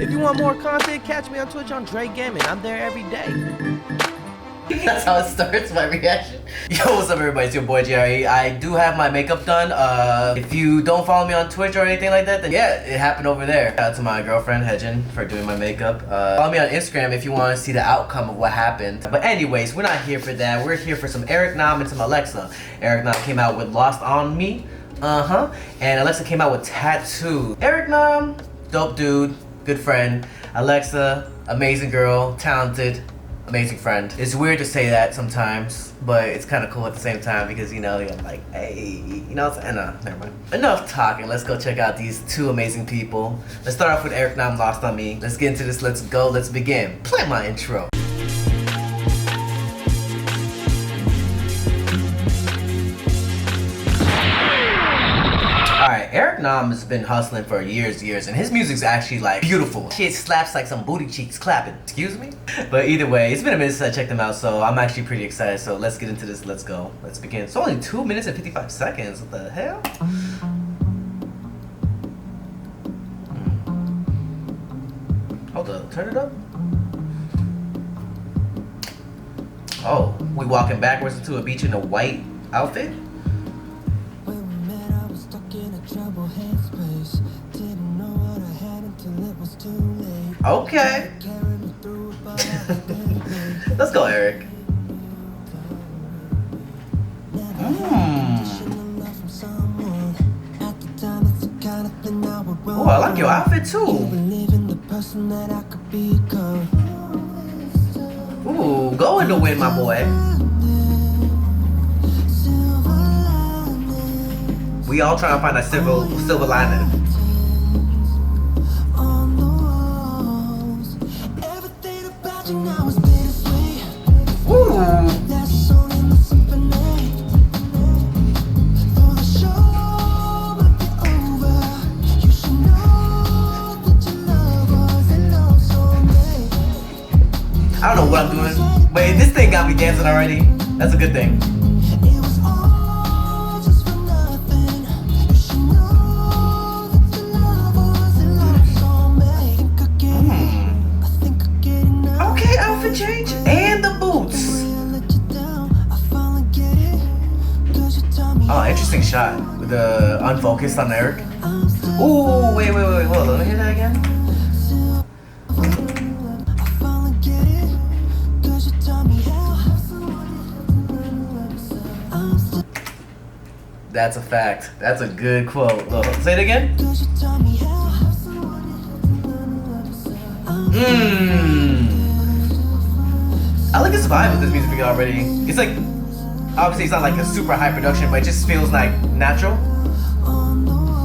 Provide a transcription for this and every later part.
If you want more content, catch me on Twitch on JREAMERS. I'm there every day. That's how it starts, my reaction. Yo, what's up everybody, it's your boy JRE. I do have my makeup done. If you don't follow me on Twitch or anything like that, then yeah, it happened over there. Shout out to my girlfriend, Hejin, for doing my makeup. Follow me on Instagram if you want to see the outcome of what happened. But anyways, we're not here for that. We're here for some JREAMERS and some AleXa. JREAMERS came out with Lost on Me. And AleXa came out with Tattoo. JREAMERS, dope dude, good friend. AleXa, amazing girl, talented, amazing friend. It's weird to say that sometimes, but it's kind of cool at the same time because, you know, you're like, hey, you know, never mind. Enough talking, let's go check out these two amazing people. Let's start off with JREAMERS, Lost on Me. Let's get into this, let's go, let's begin. Play my intro. Alright, JREAMERS has been hustling for years, and his music's actually like beautiful. Shit slaps like some booty cheeks clapping. Excuse me? But either way, it's been a minute since I checked them out, so I'm actually pretty excited. So let's get into this, let's go. Let's begin. It's only 2 minutes and 55 seconds. What the hell? Hold up, turn it up. Oh, we walking backwards into a beach in a white outfit? Okay. Let's go, Eric. Oh, I like your outfit too. Ooh, go in the wind, my boy. We all trying to find a silver lining. I don't know what I'm doing, but this thing got me dancing already. That's a good thing. Okay, outfit change and the boots. Oh, interesting shot with the unfocused on Eric. Ooh, wait, hold on, let me hear that again. That's a fact. That's a good quote. Look, say it again. I like his vibe with this music video already. It's like, obviously it's not like a super high production, but it just feels like natural.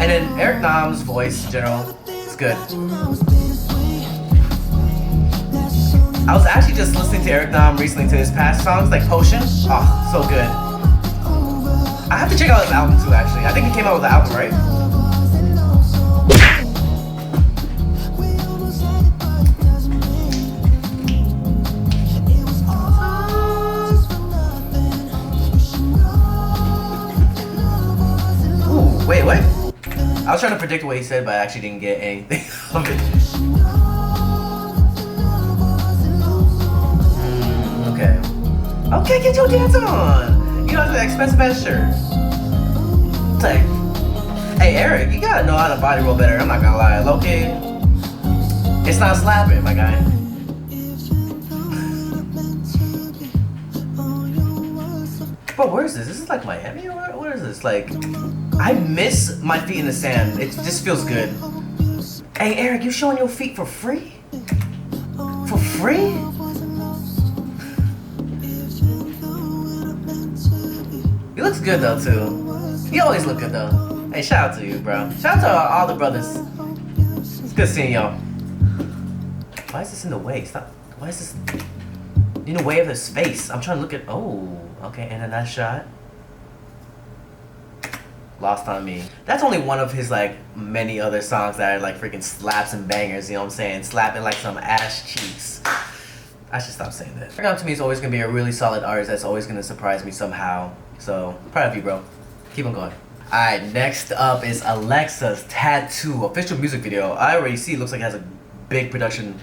And then JREAMERS' voice in general, it's good. I was actually just listening to JREAMERS recently to his past songs, like Potion. Oh, so good. I have to check out his album too, actually. I think he came out with the album, right? Ooh, wait, what? I was trying to predict what he said, but I actually didn't get anything of it. Okay, get your dance on! You know, it's an expensive ass shirt. It's like, hey Eric, you gotta know how to body roll better, I'm not gonna lie. Low-key, it's not slapping, my guy. Bro, where is this? This is like Miami or where is this? Like, I miss my feet in the sand. It just feels good. Hey Eric, you showing your feet for free? For free? He looks good though too. He always look good though. Hey, shout out to you, bro. Shout out to all the brothers. It's good seeing y'all. Why is this in the way? Stop. Why is this in the way of his face? I'm trying to look at. Oh, okay. And then that shot. Lost on Me. That's only one of his like many other songs that are like freaking slaps and bangers. You know what I'm saying? Slapping like some ass cheeks. I should stop saying that. JREAMERS to me is always gonna be a really solid artist that's always gonna surprise me somehow. So proud of you, bro. Keep on going. Alright, next up is AleXa's Tattoo official music video. I already see it looks like it has a big production,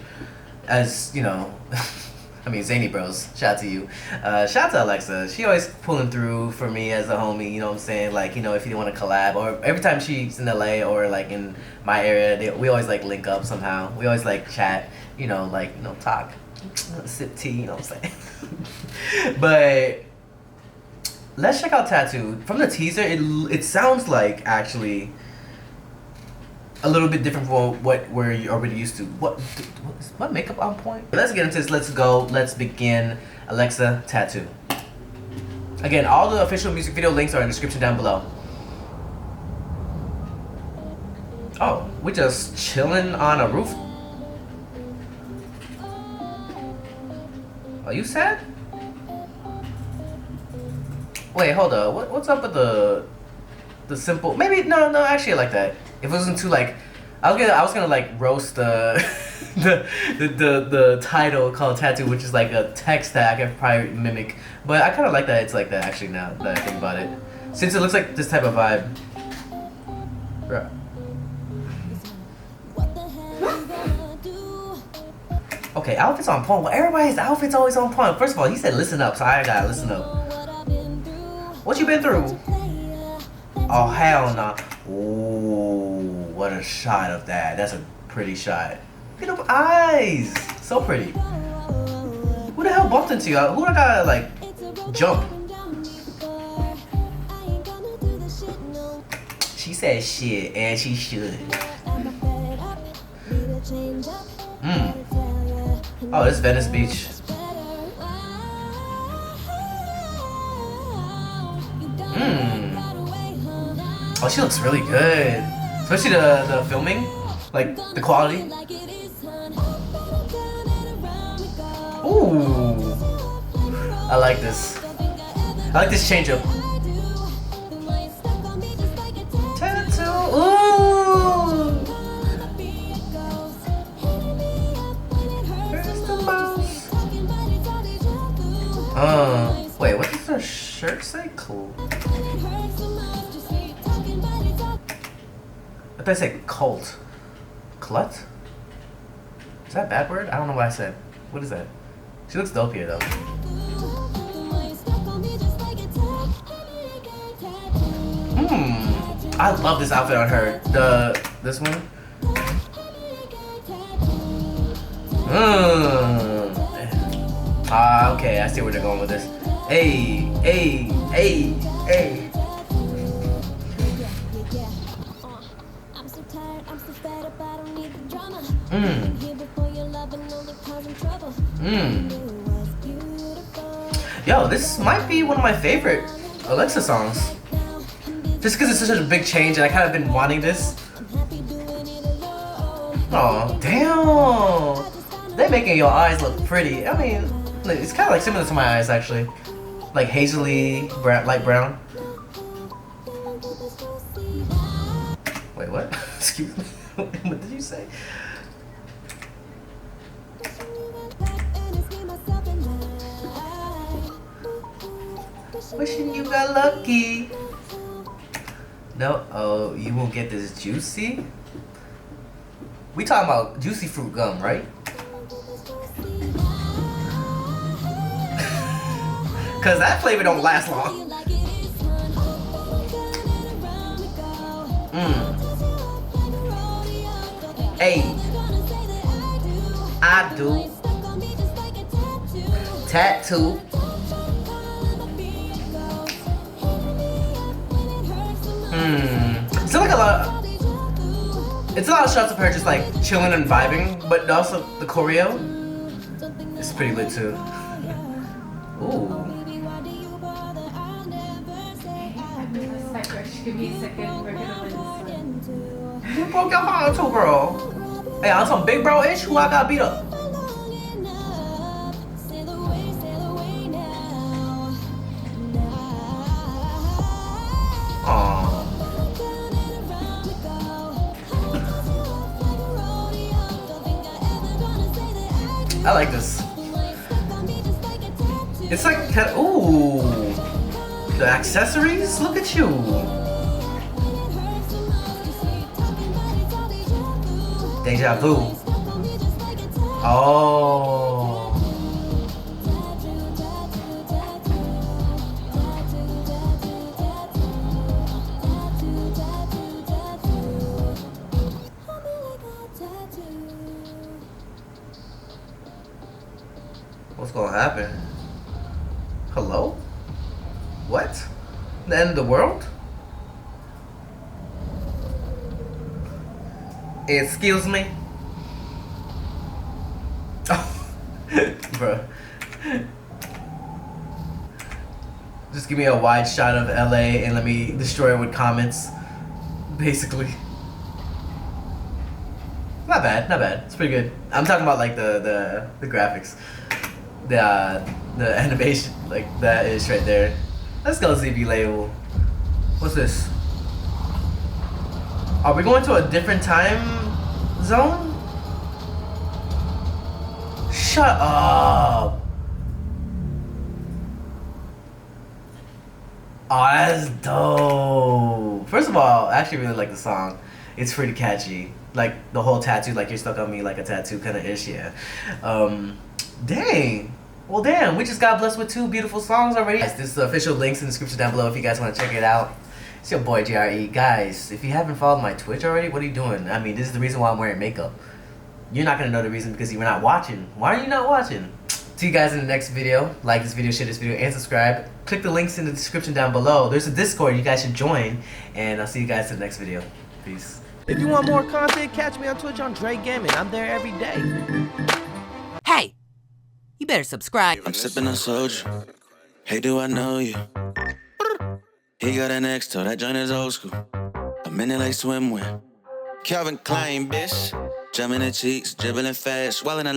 as you know. I mean, Zany Bros, shout out to you. Shout out to AleXa. She always pulling through for me as a homie, you know what I'm saying? Like, you know, if you want to collab, or every time she's in LA or like in my area, we always like link up somehow. We always like chat, you know, like, you know, talk, sip tea, you know what I'm saying? But let's check out Tattoo. From the teaser, it sounds like actually a little bit different from what we're already used to. Is my makeup on point? Let's get into this. Let's go. Let's begin. AleXa, Tattoo. Again, all the official music video links are in the description down below. Oh, we just chilling on a roof. Are you sad? Wait, hold up. What's up with the simple? Maybe no. Actually, I like that. If it wasn't too like, I was gonna like roast the the title called Tattoo, which is like a text that I could probably mimic. But I kind of like that it's like that actually now that I think about it, since it looks like this type of vibe. Right. Okay, outfits on point. Well, everybody's outfits always on point. First of all, he said listen up, so I gotta listen up. What you been through? Oh hell no! Ooh, what a shot of that. That's a pretty shot. Look at them eyes. So pretty. Who the hell bumped into you? Who I gotta like jump? She said shit, and she should. Oh, this is Venice Beach. Oh, she looks really good. Especially the filming, like the quality. Ooh, I like this. I like this change up. Tattoo. Ooh. Where's the mouse? Wait, what does her shirt say? Cool. I thought I said cult. Clut? Is that a bad word? I don't know what I said. What is that? She looks dope here though. I love this outfit on her. This one. Okay, I see where they're going with this. Hey. Yo, this might be one of my favorite AleXa songs. Just because it's such a big change and I kind of been wanting this. Oh, damn. They're making your eyes look pretty. I mean, it's kind of like similar to my eyes actually. Like hazily, light brown. Wait, what? Excuse me. What did you say? Wishing you got lucky. No, oh, you won't get this juicy? We talking about juicy fruit gum, right? Cause that flavor don't last long. Hey, I do. Tattoo. It's like it's a lot of shots of her just like chilling and vibing, but also the choreo is pretty lit too. Ooh. Give me a second, we're gonna win this one. You broke your heart too, bro. Hey, I'm some big bro ish who I got beat up. Aww. I like this. It's like kind of, ooh, the accessories. Look at you. Deja vu. Oh. What's gonna happen? Hello? What? The end of the world? Excuse me? Oh, bro. Just give me a wide shot of LA and let me destroy it with comments. Basically. Not bad, not bad. It's pretty good. I'm talking about like the graphics. The animation, like that is right there. Let's go ZB label. What's this? Are we going to a different time zone? Shut up. Oh, that's dope. First of all, I actually really like the song. It's pretty catchy. Like the whole tattoo, like you're stuck on me like a tattoo kind of ish, yeah. Dang. Well, damn, we just got blessed with 2 beautiful songs already. Guys, this is the official links in the description down below if you guys want to check it out. It's your boy JRE. Guys, if you haven't followed my Twitch already, what are you doing? I mean, this is the reason why I'm wearing makeup. You're not going to know the reason because you're not watching. Why are you not watching? See you guys in the next video. Like this video, share this video, and subscribe. Click the links in the description down below. There's a Discord you guys should join. And I'll see you guys in the next video. Peace. If you want more content, catch me on Twitch on Jrekml. I'm there every day. Hey, you better subscribe. I'm sipping on soju. Hey, do I know you? He got an X toe, that joint is old school. A minute like swimwear. Calvin Klein, bitch. Jumping the cheeks, dribbling fast, swallowing a